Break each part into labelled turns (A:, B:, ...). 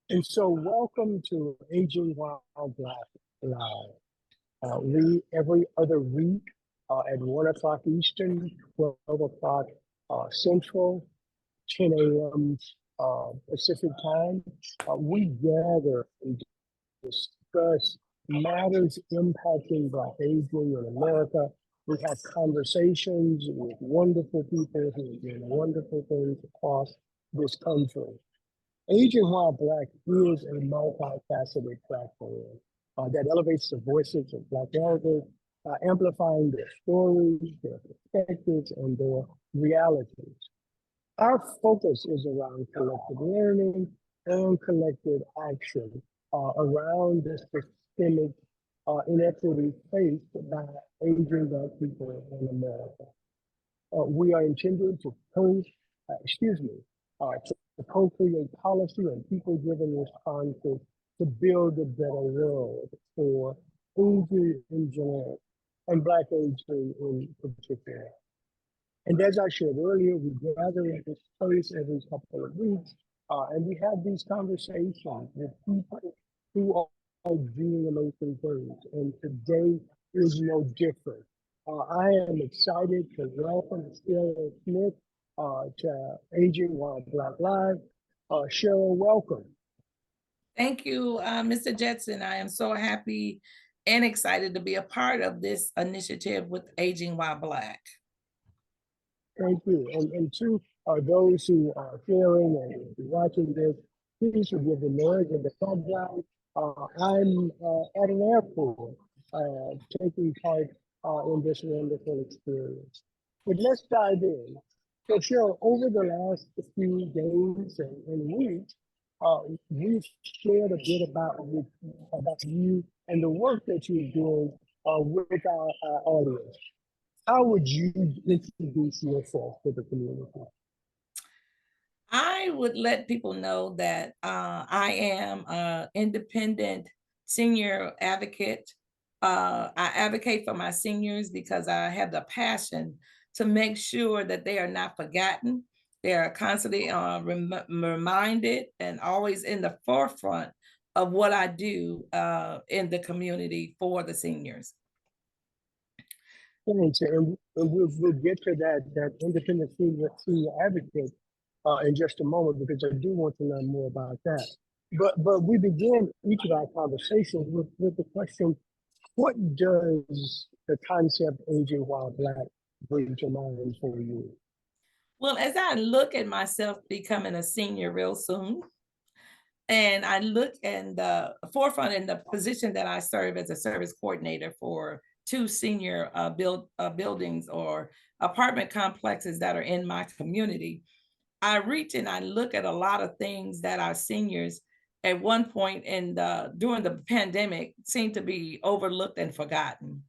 A: And so, welcome to Aging While Black Live. We every other week at 1 o'clock Eastern, 12 o'clock Central, 10 a.m. Pacific time, we gather and discuss matters impacting Black aging in America. We have conversations with wonderful people who are doing wonderful things across this country. Aging While Black is a multifaceted platform that elevates the voices of Black elders, amplifying their stories, their perspectives, and their realities. Our focus is around collective learning and collective action around the systemic inequity faced by aging Black people in America. We are intended to to co-create policy and people-driven responses to build a better world for aging in general and Black aging in particular. And as I shared earlier, we gather in this place every couple of weeks, and we have these conversations with people who are doing amazing things. And today is no different. I am excited to welcome Cheryl Smith to Aging While Black Live. Cheryl, welcome.
B: Thank you, Mr. Jetson. I am so happy and excited to be a part of this initiative with Aging While Black.
A: Thank you. And to those who are hearing and watching this, please forgive the noise in the background. I'm at an airport taking part in this wonderful experience. But let's dive in. So, Cheryl, over the last few days and weeks, we've shared a bit about you and the work that you're doing with our audience. How would you introduce yourself to the community?
B: I would let people know that I am an independent senior advocate. I advocate for my seniors because I have the passion to make sure that they are not forgotten. They are constantly reminded and always in the forefront of what I do in the community for the seniors.
A: Thanks, and we'll get to that independent senior advocate in just a moment because I do want to learn more about that. But we begin each of our conversations with the question: what does the concept aging while Black bring to mind for you?
B: Well, as I look at myself becoming a senior real soon, and I look in the forefront in the position that I serve as a service coordinator for two senior buildings or apartment complexes that are in my community. I reach and I look at a lot of things that our seniors at one point during the pandemic seem to be overlooked and forgotten.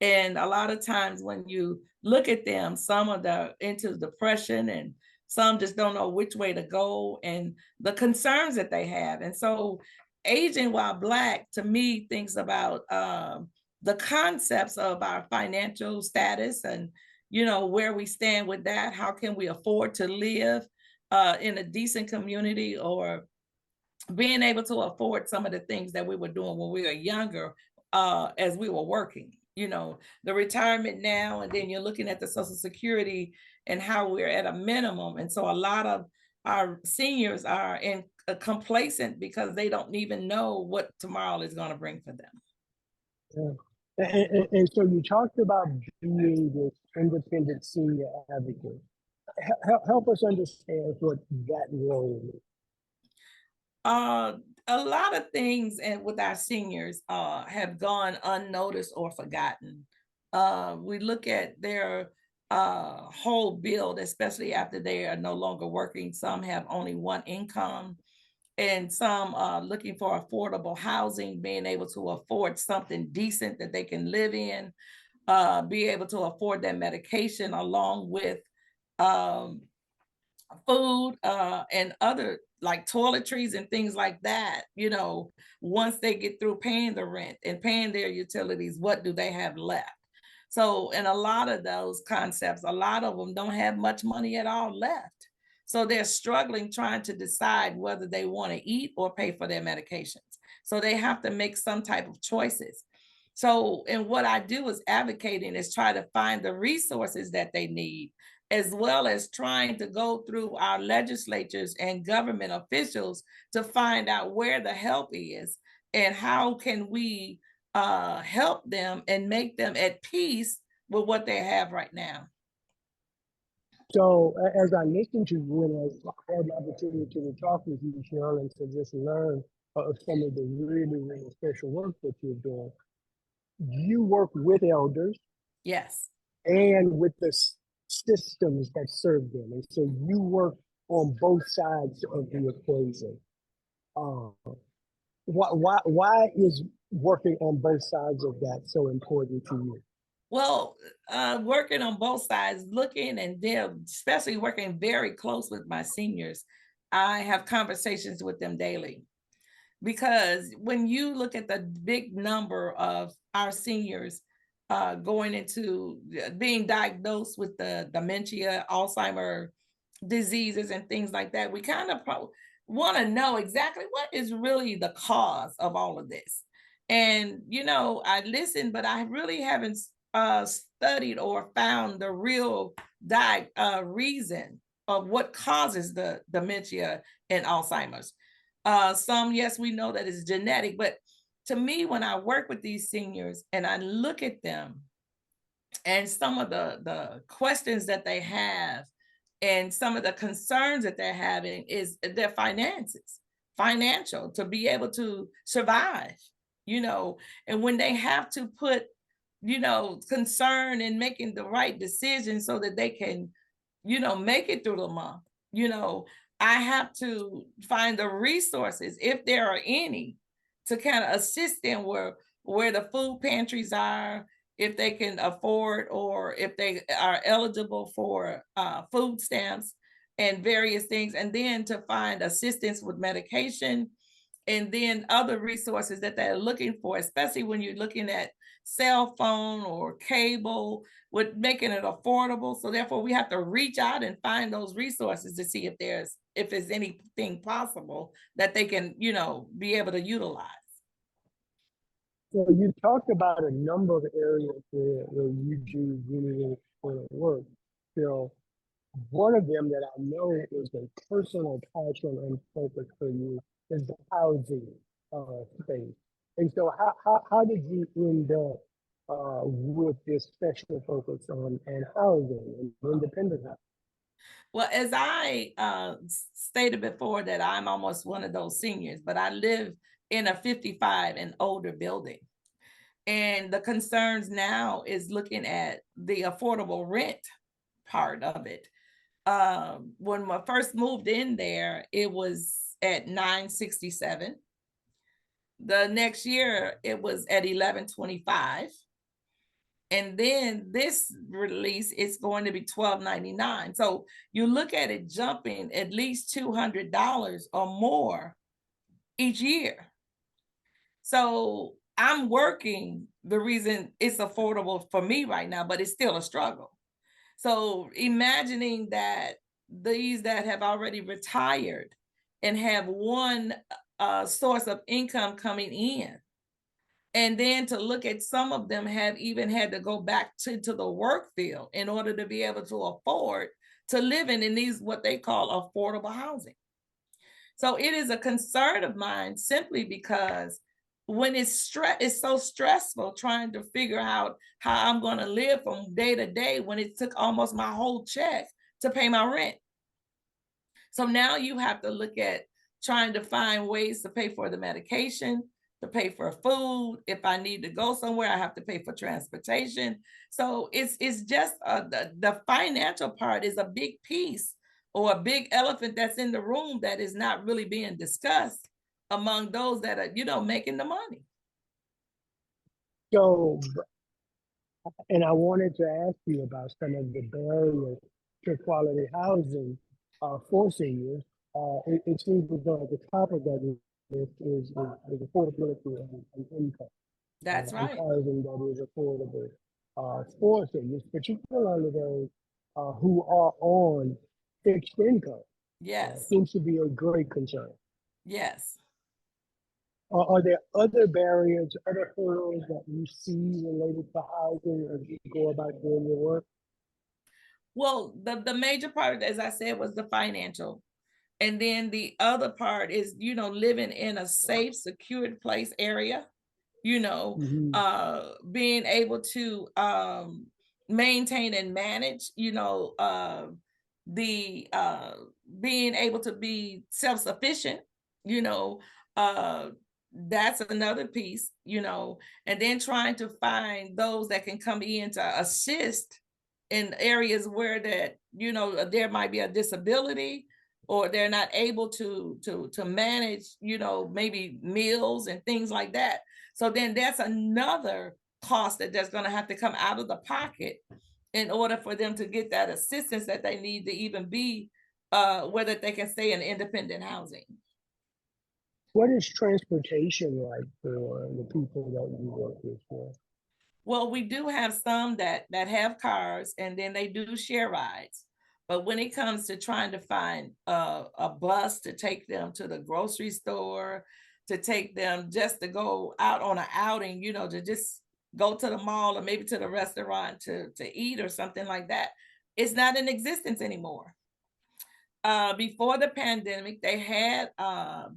B: And a lot of times when you look at them, some are into depression and some just don't know which way to go and the concerns that they have. And so Aging While Black to me thinks about the concepts of our financial status and where we stand with that. How can we afford to live in a decent community or being able to afford some of the things that we were doing when we were younger as we were working, the retirement now, and then you're looking at the Social Security and how we're at a minimum. And so a lot of our seniors are in complacent because they don't even know what tomorrow is going to bring for them.
A: Yeah. And so you talked about being this independent senior advocate. Help us understand what that role is.
B: A lot of things and with our seniors have gone unnoticed or forgotten. We look at their whole build, especially after they are no longer working. Some have only one income, and some looking for affordable housing, being able to afford something decent that they can live in, be able to afford their medication along with um, food and other like toiletries and things like that. Once they get through paying the rent and paying their utilities, what do they have left? So in a lot of those concepts, a lot of them don't have much money at all left. So they're struggling trying to decide whether they want to eat or pay for their medications. So they have to make some type of choices. So, and what I do is advocating is try to find the resources that they need, as well as trying to go through our legislatures and government officials to find out where the help is and how can we help them and make them at peace with what they have right now.
A: So as I listened to you and I had the opportunity to talk with you, Cheryl, and to just learn some of the really, really special work that you're doing, you work with elders
B: Yes.
A: and with the systems that serve them. And so you work on both sides of the equation. Uh, why is working on both sides of that so important to you?
B: Well, working on both sides, looking and they're especially working very close with my seniors. I have conversations with them daily because when you look at the big number of our seniors going into being diagnosed with the dementia, Alzheimer diseases, and things like that, we kind of want to know exactly what is really the cause of all of this. And, I listen, but I really haven't studied or found the real reason of what causes the dementia and Alzheimer's. Some, yes, we know that it's genetic, but to me, when I work with these seniors and I look at them and some of the questions that they have and some of the concerns that they're having is their financial to be able to survive, and when they have to put, concern in making the right decision so that they can, make it through the month, you know, I have to find the resources, if there are any, to kind of assist them where the food pantries are, if they can afford or if they are eligible for food stamps and various things, and then to find assistance with medication and then other resources that they're looking for, especially when you're looking at cell phone or cable, with making it affordable. So therefore we have to reach out and find those resources to see if there's anything possible that they can, be able to utilize.
A: So you talked about a number of areas where you do really, really important work. So one of them that I know is a personal passion and focus for you is the housing space. And so how did you end up with this special focus on housing and independent housing?
B: Well, as I stated before, that I'm almost one of those seniors, but I live in a 55 and older building. And the concerns now is looking at the affordable rent part of it. When I first moved in there, it was at 967. The next year, it was at 1125. And then this release is going to be $12.99. So you look at it jumping at least $200 or more each year. So I'm working the reason it's affordable for me right now, but it's still a struggle. So imagining that these that have already retired and have one source of income coming in, and then to look at some of them have even had to go back to the work field in order to be able to afford to live in these what they call affordable housing. So it is a concern of mine simply because when it's so stressful trying to figure out how I'm going to live from day to day when it took almost my whole check to pay my rent. So now you have to look at trying to find ways to pay for the medication, to pay for food. If I need to go somewhere, I have to pay for transportation. So it's just the financial part is a big piece or a big elephant that's in the room that is not really being discussed among those that are, making the money.
A: So, and I wanted to ask you about some of the barriers to quality housing for seniors. It seems as though at the top of that list is affordability and income,
B: That's
A: and
B: right.
A: housing that is affordable for seniors, particularly those who are on fixed income.
B: Yes.
A: Seems to be a great concern.
B: Yes.
A: Are there other barriers, other hurdles that you see related to housing as you go about doing your work?
B: Well, the major part, as I said, was the financial. And then the other part is, living in a safe, secured place area,
A: Hmm.
B: being able to maintain and manage, the being able to be self-sufficient, you know, uh that's another piece, and then trying to find those that can come in to assist in areas where that, there might be a disability, or they're not able to manage, maybe meals and things like that. So then that's another cost that's going to have to come out of the pocket in order for them to get that assistance that they need to even be whether they can stay in independent housing.
A: What is transportation like for the people that you work with? For?
B: Well, we do have some that have cars, and then they do share rides. But when it comes to trying to find a bus to take them to the grocery store, to take them just to go out on an outing, to just go to the mall or maybe to the restaurant to eat or something like that, it's not in existence anymore. Before the pandemic, they had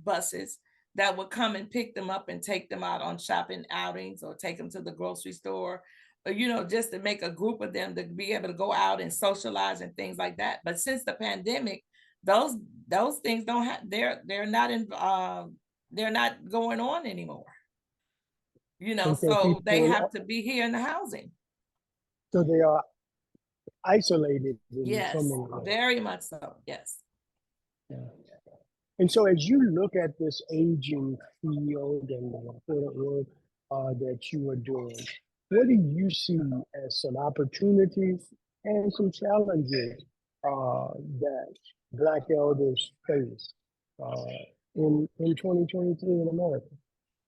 B: buses that would come and pick them up and take them out on shopping outings or take them to the grocery store, or, just to make a group of them to be able to go out and socialize and things like that. But since the pandemic, those those things don't have they're not going on anymore.
A: Okay,
B: So they
A: people,
B: have to be here in the housing.
A: so they are isolated in so
B: Yes,
A: many ways.
B: very much so. Yes.
A: Yeah. And so, as you look at this aging field and the important work that you are doing, what do you see as some opportunities and some challenges that Black elders face uh, in 2023 in America?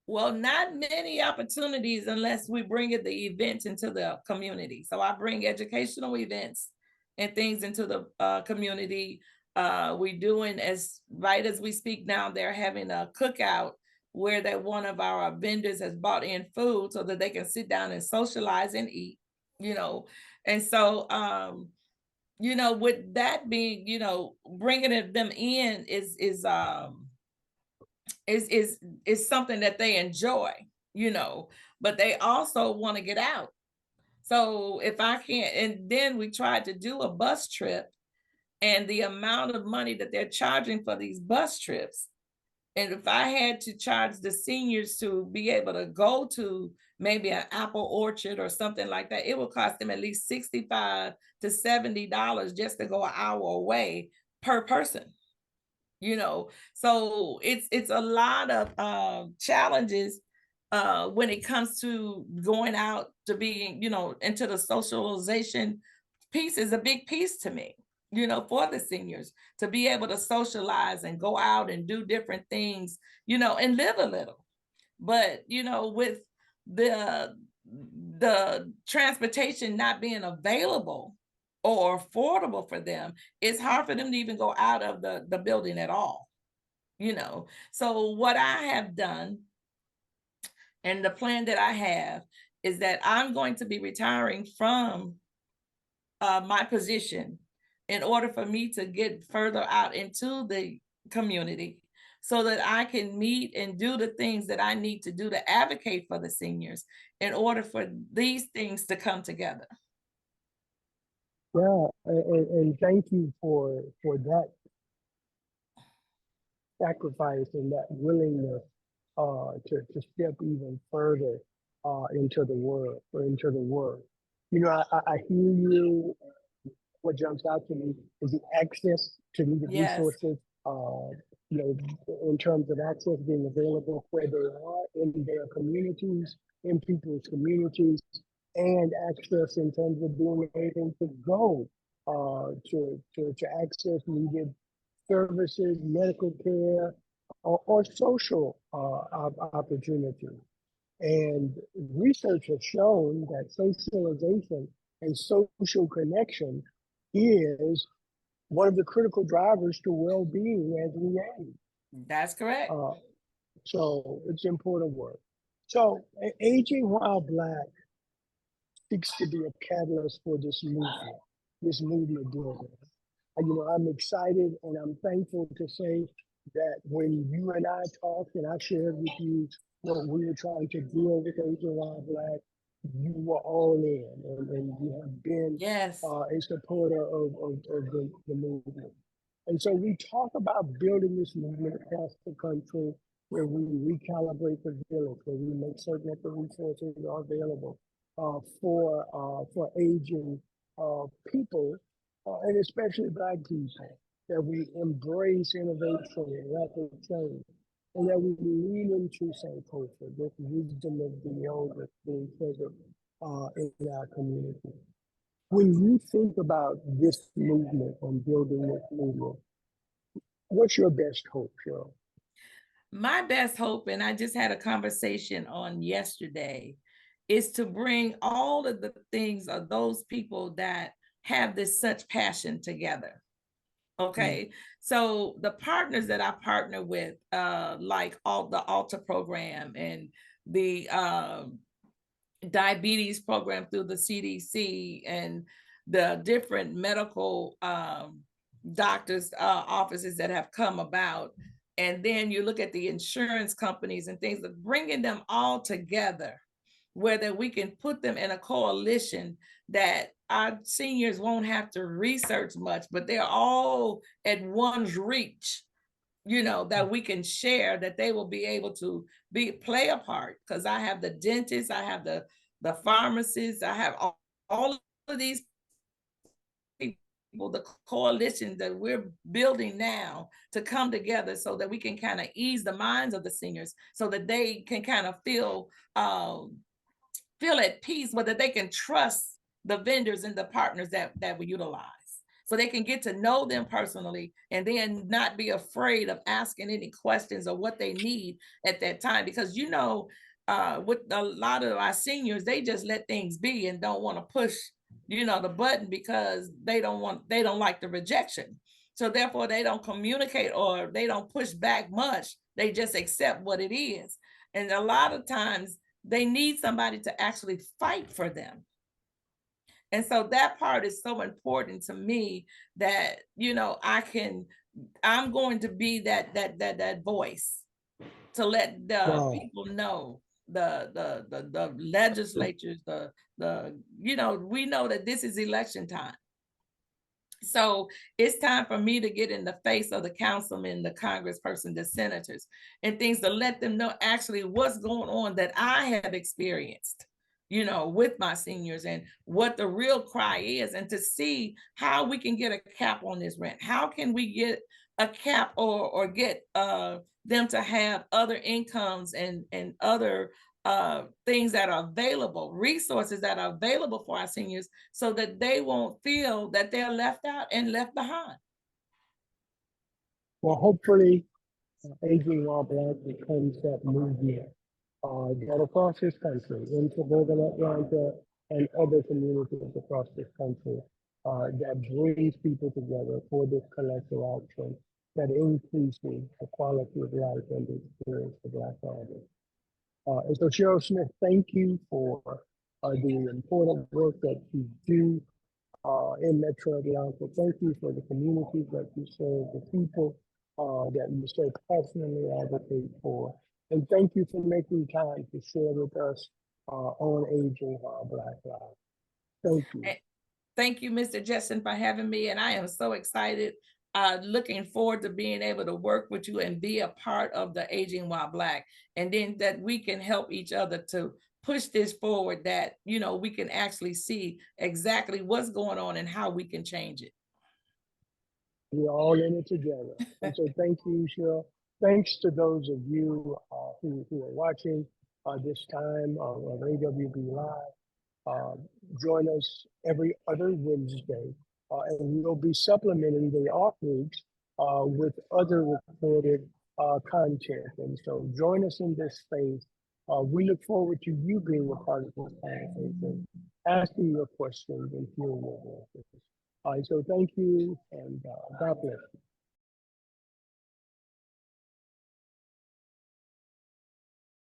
B: Well, not many opportunities unless we bring the events into the community. So I bring educational events and things into the community. We doing, as right as we speak now, they're having a cookout where that one of our vendors has bought in food so that they can sit down and socialize and eat, you know. And so, with that being, bringing them in is something that they enjoy, but they also want to get out. So if I can't, and then we tried to do a bus trip, and the amount of money that they're charging for these bus trips, and if I had to charge the seniors to be able to go to maybe an apple orchard or something like that, it would cost them at least $65 to $70 just to go an hour away per person. So it's a lot of challenges when it comes to going out to being, into the socialization piece is a big piece to me, for the seniors to be able to socialize and go out and do different things, and live a little. But with the the transportation not being available or affordable for them, it's hard for them to even go out of the building at all. So what I have done, and the plan that I have, is that I'm going to be retiring from my position in order for me to get further out into the community so that I can meet and do the things that I need to do to advocate for the seniors in order for these things to come together.
A: Yeah, and thank you for that sacrifice and that willingness to step even further into the world or into the world. I hear you. What jumps out to me is the access to needed
B: Yes.
A: resources. Uh, in terms of access being available where they are in their communities, in people's communities, and access in terms of being able to go to access needed services, medical care, or social opportunities. And research has shown that socialization and social connection is one of the critical drivers to well-being as we age.
B: That's correct.
A: So it's important work. So Aging While Black seeks to be a catalyst for this movement building. I'm excited and I'm thankful to say that when you and I talked and I shared with you what we were trying to build with Aging While Black, you were all in and you have been
B: Yes.
A: a supporter of the movement. And so we talk about building this movement across the country where we recalibrate the village, where we make certain that the resources are available for aging people, and especially Black people, that we embrace innovation and rapid change, and that we lean into some culture with wisdom of the elders being present in our community. When you think about this movement and building this movement, what's your best hope, Cheryl?
B: My best hope, and I just had a conversation on yesterday, is to bring all of the things of those people that have this such passion together. Okay. So the partners that I partner with, like all the Alta program and the diabetes program through the CDC and the different medical doctors' offices that have come about. And then you look at the insurance companies and things, like bringing them all together, whether we can put them in a coalition that our seniors won't have to research much, but they're all at one's reach, that we can share, that they will be able to play a part. Because I have the dentists, I have the pharmacists, I have all of these people, the coalition that we're building now to come together so that we can kind of ease the minds of the seniors so that they can kind of feel at peace, whether they can trust the vendors and the partners that we utilize, so they can get to know them personally and then not be afraid of asking any questions or what they need at that time. Because with a lot of our seniors, they just let things be and don't want to push the button because they don't like the rejection. So therefore they don't communicate or they don't push back much. They just accept what it is. And a lot of times they need somebody to actually fight for them. And so that part is so important to me that, I'm going to be that voice to let the people know, the legislatures, we know that this is election time. So it's time for me to get in the face of the councilmen, the congressperson, the senators, and things to let them know actually what's going on that I have experienced, with my seniors and what the real cry is, and to see how we can get a cap on this rent. How can we get a cap or get them to have other incomes and other things that are available, resources that are available for our seniors, so that they won't feel that they're left out and left behind.
A: Well, hopefully, Aging While Black becomes that movement that across this country, in suburban Atlanta and other communities across this country, that brings people together for this collective action that increases the quality of life and the experience of Black families. And so, Cheryl Smith, thank you for the important work that you do in Metro Atlanta. Thank you for the communities that you serve, the people that you so passionately advocate for. And thank you for making time to share with us on Aging While Black lives. Thank you.
B: Thank you, Mr. Justin, for having me. And I am so excited, looking forward to being able to work with you and be a part of the Aging While Black. And then that we can help each other to push this forward, that, we can actually see exactly what's going on and how we can change it.
A: We're all in it together. And so thank you, Cheryl. Thanks to those of you who are watching this time of AWB Live. Join us every other Wednesday, and we'll be supplementing the off weeks with other recorded content. And so join us in this space. We look forward to you being a part of this conversation, asking your questions and hearing your voices. All right, so thank you, and God bless.